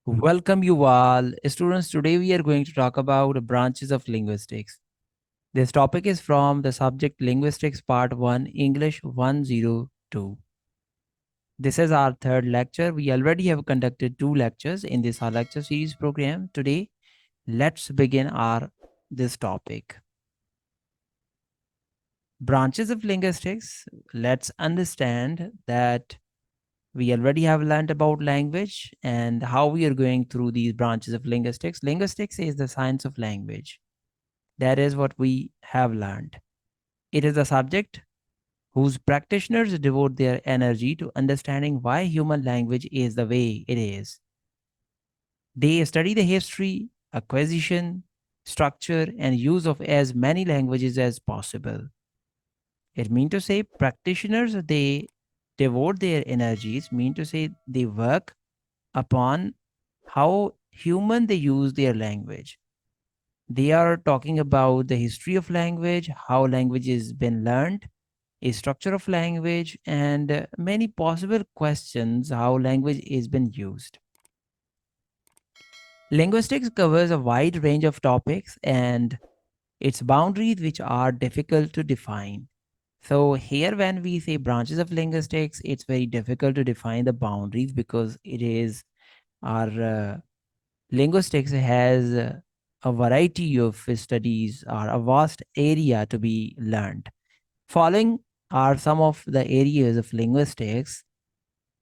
Welcome you all. Students, today we are going to talk about branches of linguistics. This topic is from the subject Linguistics Part 1, English 102. This is our third lecture. We already have conducted two lectures in this our lecture series program. Today, let's begin our this topic. Branches of linguistics. Let's understand that we already have learned about language and how we are going through these branches of linguistics. Linguistics is the science of language. That is what we have learned. It is a subject whose practitioners devote their energy to understanding why human language is the way it is. They study the history, acquisition, structure, and use of as many languages as possible. It means to say practitioners, they devote their energies, mean to say they work upon how human they use their language. They are talking about the history of language, how language has been learned, a structure of language, and many possible questions how language is been used. Linguistics covers a wide range of topics and its boundaries which are difficult to define. So here when we say branches of linguistics, it's very difficult to define the boundaries because it is our linguistics has a variety of studies or a vast area to be learned. Following are some of the areas of linguistics,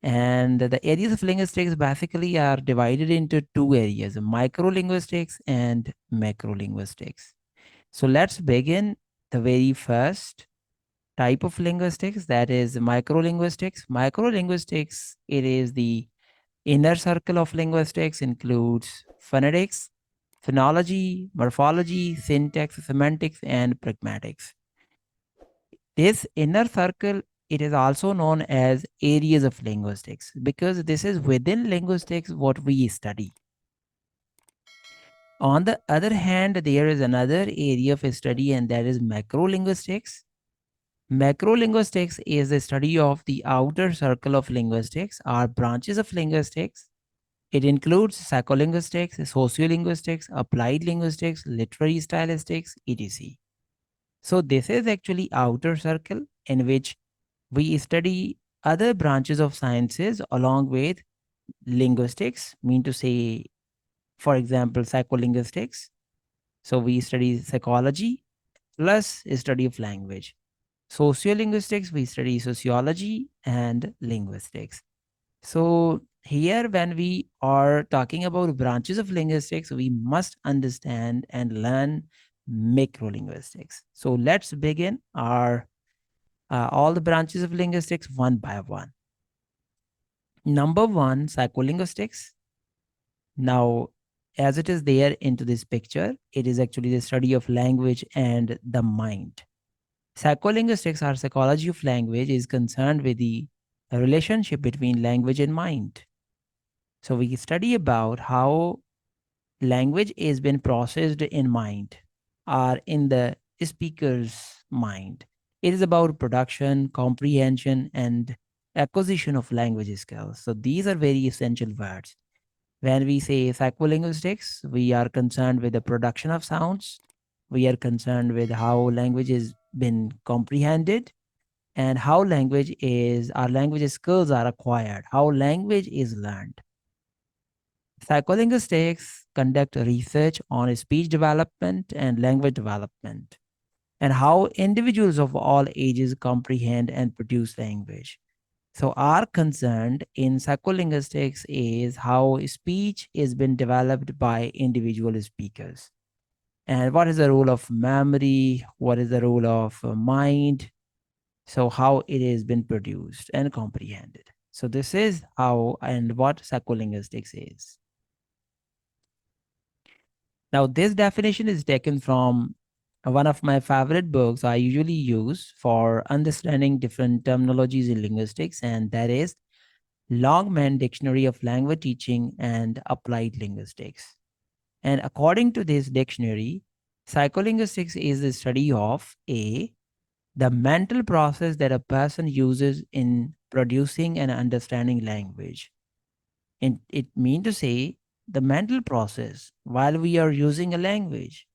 and the areas of linguistics basically are divided into two areas, micro linguistics and macro linguistics. So let's begin the very first type of linguistics, that is micro linguistics. Micro linguistics, it is the inner circle of linguistics, includes phonetics, phonology, morphology, syntax, semantics, and pragmatics. This inner circle, it is also known as areas of linguistics because this is within linguistics what we study. On the other hand, there is another area of study, and that is macro linguistics. Macro linguistics is the study of the outer circle of linguistics or branches of linguistics. It includes psycholinguistics, sociolinguistics, applied linguistics, literary stylistics, etc. So this is actually outer circle in which we study other branches of sciences along with linguistics, mean to say, for example, psycholinguistics. So we study psychology plus study of language. Sociolinguistics, we study sociology and linguistics. So here, when we are talking about branches of linguistics, we must understand and learn macrolinguistics. So let's begin our all the branches of linguistics one by one. Number one, psycholinguistics. Now, as it is there into this picture, it is actually the study of language and the mind. Psycholinguistics or psychology of language is concerned with the relationship between language and mind. So we study about how language is being processed in mind or in the speaker's mind. It is about production, comprehension, and acquisition of language skills. So these are very essential words. When we say psycholinguistics, we are concerned with the production of sounds. We are concerned with how language has been comprehended and how our language skills are acquired, how language is learned. Psycholinguistics conduct research on speech development and language development and how individuals of all ages comprehend and produce language. So, our concern in psycholinguistics is how speech is been developed by individual speakers. And what is the role of memory? What is the role of mind? So, how it has been produced and comprehended. So, this is how and what psycholinguistics is. Now, this definition is taken from one of my favorite books I usually use for understanding different terminologies in linguistics, and that is Longman Dictionary of Language Teaching and Applied Linguistics. And according to this dictionary, psycholinguistics is the study of the mental process that a person uses in producing and understanding language. And it means to say the mental process while we are using a language.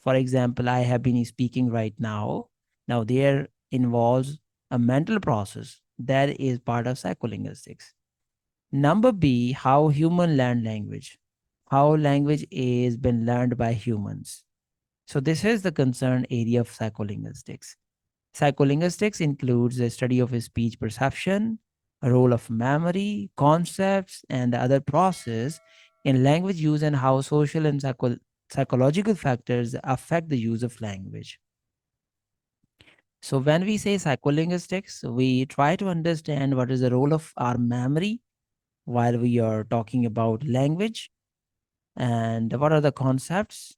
For example, I have been speaking right now. Now, there involves a mental process that is part of psycholinguistics. Number B, how human learn language. How language is been learned by humans. So this is the concerned area of psycholinguistics. Psycholinguistics includes the study of speech perception, a role of memory, concepts, and the other process in language use and how social and psychological factors affect the use of language. So when we say psycholinguistics, we try to understand what is the role of our memory while we are talking about language and what are the concepts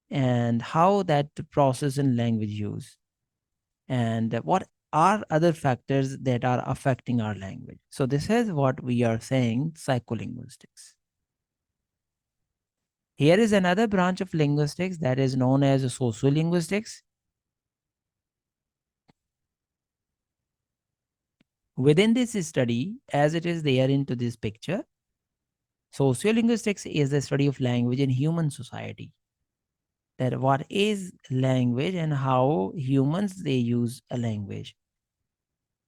and how that process in language use and what are other factors that are affecting our language. So this is what we are saying psycholinguistics. Here is another branch of linguistics that is known as sociolinguistics. Within this study, as it is there into this picture, sociolinguistics is the study of language in human society. That what is language and how humans they use a language.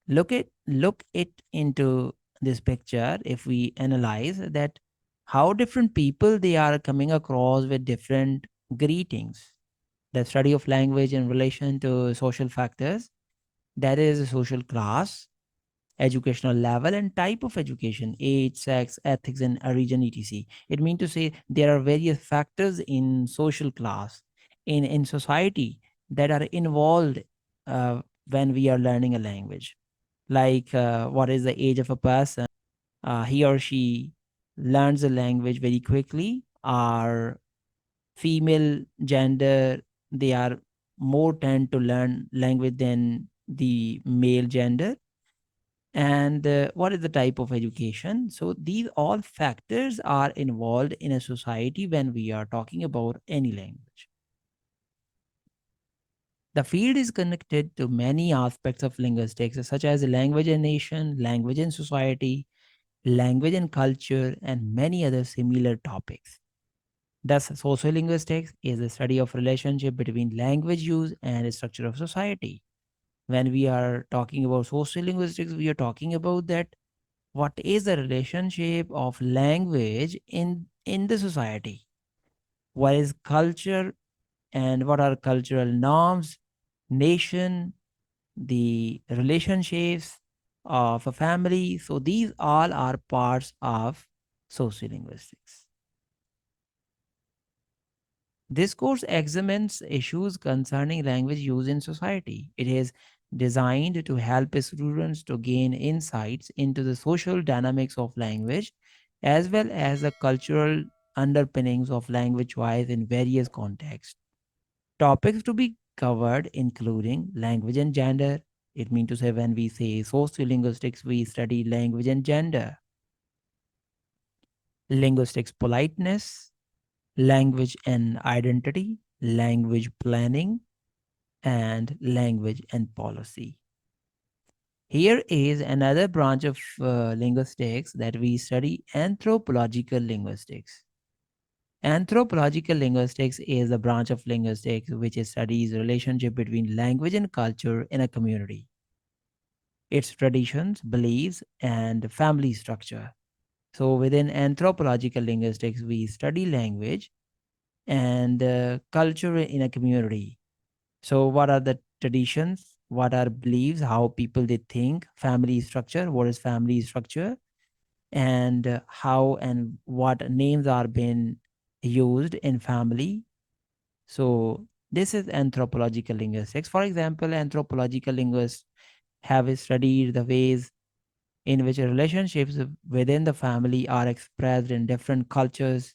Look it into this picture. If we analyze that how different people they are coming across with different greetings, the study of language in relation to social factors, that is social class, educational level and type of education, age, sex, ethics and region, etc. It means to say there are various factors in social class, in society, that are involved when we are learning a language. Like what is the age of a person, he or she learns a language very quickly, or female gender, they are more tend to learn language than the male gender, and what is the type of education. So these all factors are involved in a society when we are talking about any language. The field is connected to many aspects of linguistics, such as language and nation, language and society, language and culture, and many other similar topics. Thus, sociolinguistics is the study of relationship between language use and structure of society. When we are talking about sociolinguistics, we are talking about that what is the relationship of language in the society. What is culture and what are cultural norms, nation, the relationships of a family. So these all are parts of sociolinguistics. This course examines issues concerning language use in society. It is designed to help students to gain insights into the social dynamics of language as well as the cultural underpinnings of language choice in various contexts. Topics to be covered including language and gender. It means to say when we say sociolinguistics, we study language and gender. Linguistics politeness, language and identity, language planning, and language and policy. Here is another branch of linguistics that we study anthropological linguistics. Anthropological linguistics is a branch of linguistics which studies the relationship between language and culture in a community, its traditions, beliefs, and family structure. So, within anthropological linguistics, we study language and culture in a community. So, what are the traditions? What are beliefs? How people they think? Family structure. What is family structure? And how and what names are being used in family. So, this is anthropological linguistics. For example, anthropological linguists have studied the ways in which relationships within the family are expressed in different cultures,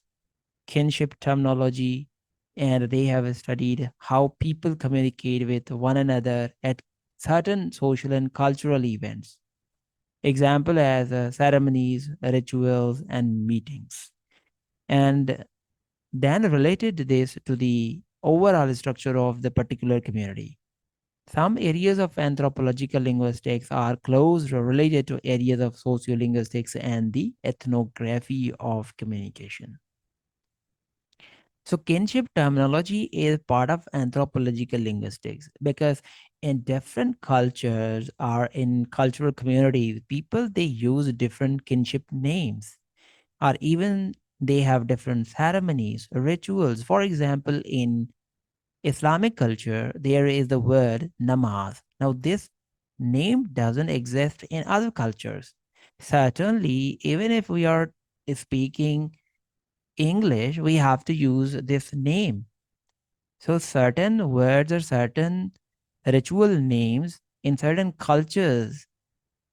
kinship terminology, and they have studied how people communicate with one another at certain social and cultural events. Example as ceremonies, rituals, and meetings. And then related this to the overall structure of the particular community. Some areas of anthropological linguistics are closely related to areas of sociolinguistics and the ethnography of communication. So kinship terminology is part of anthropological linguistics because in different cultures or in cultural communities, people they use different kinship names or even they have different ceremonies, rituals. For example, in Islamic culture, there is the word namaz. Now, this name doesn't exist in other cultures. Certainly, even if we are speaking English, we have to use this name. So, certain words or certain ritual names in certain cultures,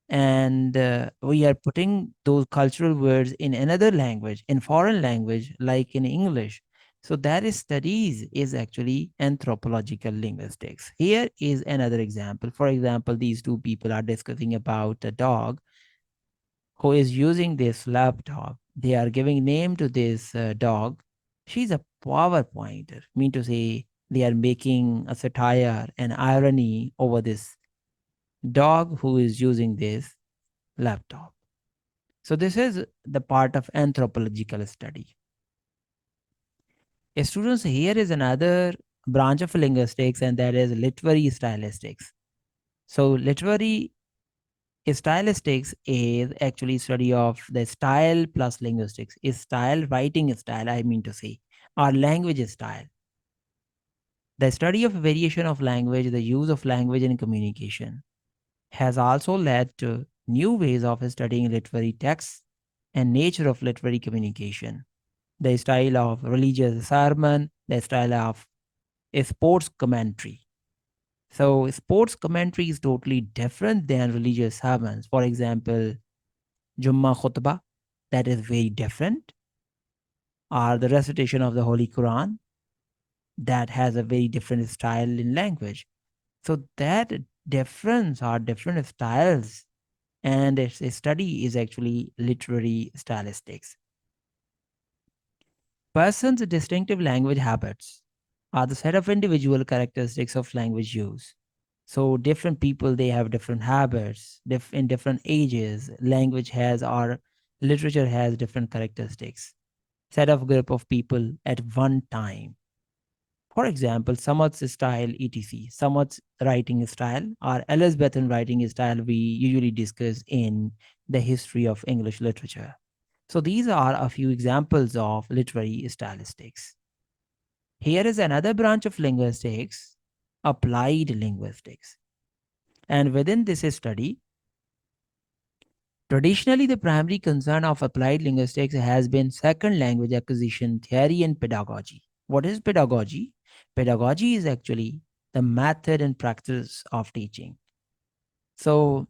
and we are putting those cultural words in another language, in foreign language, like in English. So, that is studies is actually anthropological linguistics. Here is another example. For example, these two people are discussing about a dog who is using this laptop. They are giving name to this dog. She's a PowerPointer. Mean to say, they are making a satire and irony over this dog who is using this laptop. So this is the part of anthropological study. Students, here is another branch of linguistics, and that is literary stylistics. So literary stylistics is actually study of the style plus linguistics. Is style writing style, I mean to say, or language style. The study of variation of language, the use of language in communication, has also led to new ways of studying literary texts and nature of literary communication. The style of religious sermon, the style of a sports commentary. So, sports commentary is totally different than religious sermons. For example, Jummah khutbah, that is very different, or the recitation of the Holy Quran, that has a very different style in language. So, that difference or different styles, and its study is actually literary stylistics. Person's distinctive language habits are the set of individual characteristics of language use. So different people they have different habits, in different ages. Language has or literature has different characteristics. Set of group of people at one time. For example, Samad's style, etc. Samad's writing style or Elizabethan writing style we usually discuss in the history of English literature. So these are a few examples of literary stylistics. Here is another branch of linguistics, applied linguistics. And within this study, traditionally the primary concern of applied linguistics has been second language acquisition theory and pedagogy. What is pedagogy? Pedagogy is actually the method and practice of teaching. So,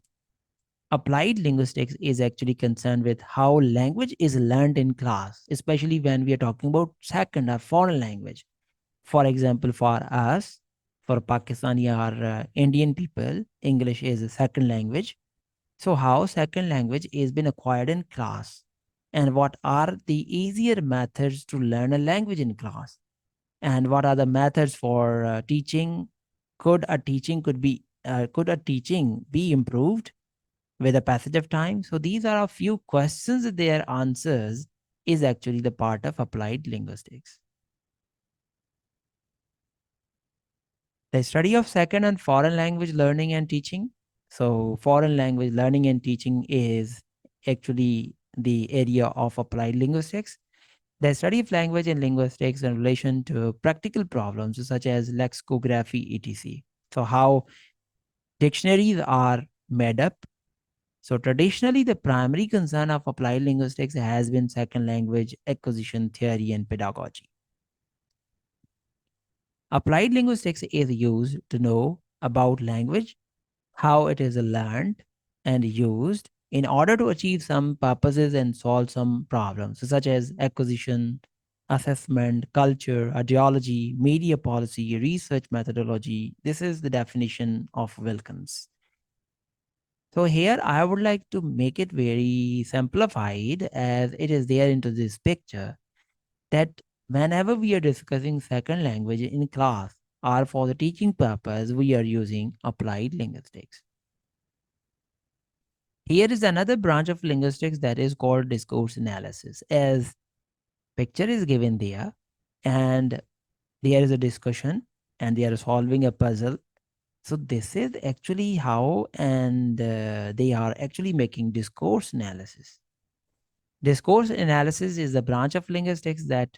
applied linguistics is actually concerned with how language is learned in class, especially when we are talking about second or foreign language. For example, for us, for Pakistani or Indian people, English is a second language. So, how second language is been acquired in class, and what are the easier methods to learn a language in class, and what are the methods for teaching? Could a teaching be improved with a passage of time? So, these are a few questions. Their answers is actually the part of applied linguistics. The study of second and foreign language learning and teaching. So, foreign language learning and teaching is actually the area of applied linguistics. The study of language and linguistics in relation to practical problems such as lexicography, etc. So, how dictionaries are made up. So, traditionally, the primary concern of applied linguistics has been second language acquisition theory and pedagogy. Applied linguistics is used to know about language, how it is learned and used in order to achieve some purposes and solve some problems, such as acquisition, assessment, culture, ideology, media policy, research methodology. This is the definition of Wilkins. So here I would like to make it very simplified as it is there into this picture that whenever we are discussing second language in class or for the teaching purpose, we are using applied linguistics. Here is another branch of linguistics that is called discourse analysis. As picture is given there, and there is a discussion and they are solving a puzzle. So this is actually how, and they are actually making discourse analysis. Discourse analysis is the branch of linguistics that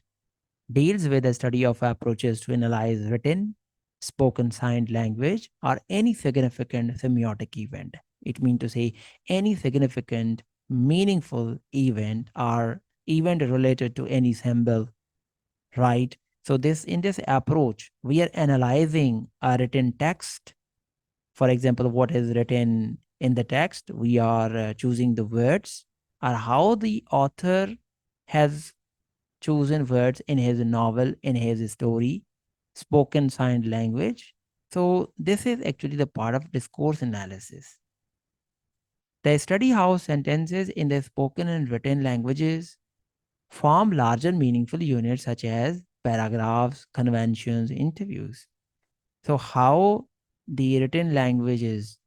deals with the study of approaches to analyze written, spoken signed language, or any significant semiotic event. It means to say any significant, meaningful event or event related to any symbol, right? So this in this approach, we are analyzing a written text. For example, what is written in the text, we are choosing the words or how the author has chosen words in his novel, in his story, spoken signed language. So this is actually the part of discourse analysis. They study how sentences in the spoken and written languages form larger meaningful units such as paragraphs, conventions, interviews. So how the written languages,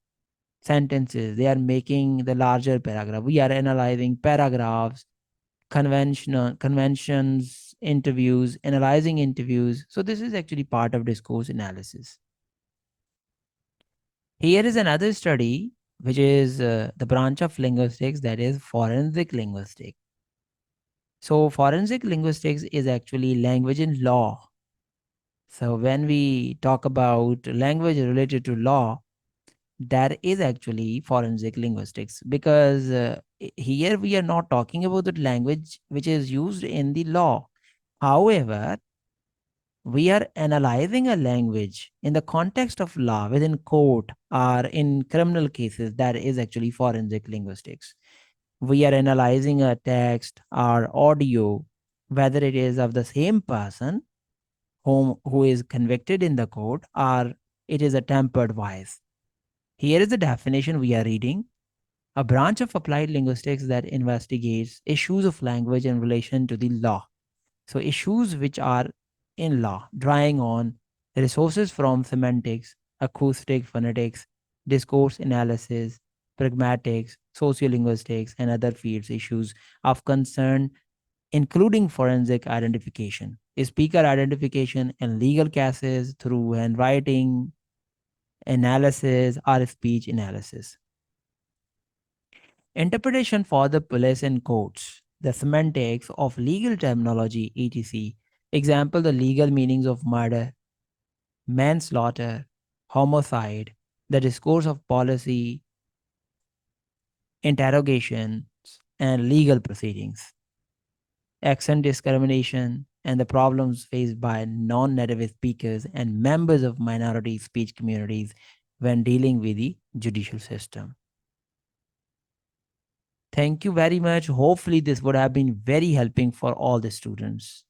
sentences, they are making the larger paragraph. We are analyzing paragraphs, conventions, interviews, analyzing interviews. So this is actually part of discourse analysis. Here is another study, which is the branch of linguistics, that is forensic linguistics. So forensic linguistics is actually language and law. So when we talk about language related to law, that is actually forensic linguistics, because here we are not talking about the language which is used in the law. However, we are analyzing a language in the context of law within court or in criminal cases. That is actually forensic linguistics. We are analyzing a text or audio, whether it is of the same person who is convicted in the court or it is a tempered voice. Here is the definition we are reading: a branch of applied linguistics that investigates issues of language in relation to the law. So, issues which are in law, drawing on resources from semantics, acoustic phonetics, discourse analysis, pragmatics, sociolinguistics, and other fields issues of concern, including forensic identification, speaker identification, and legal cases through handwriting analysis or speech analysis. Interpretation for the police and courts, the semantics of legal terminology, etc. Example, the legal meanings of murder, manslaughter, homicide, the discourse of policy, interrogations, and legal proceedings, accent discrimination, and the problems faced by non native speakers and members of minority speech communities when dealing with the judicial system. Thank you very much. Hopefully, this would have been very helping for all the students.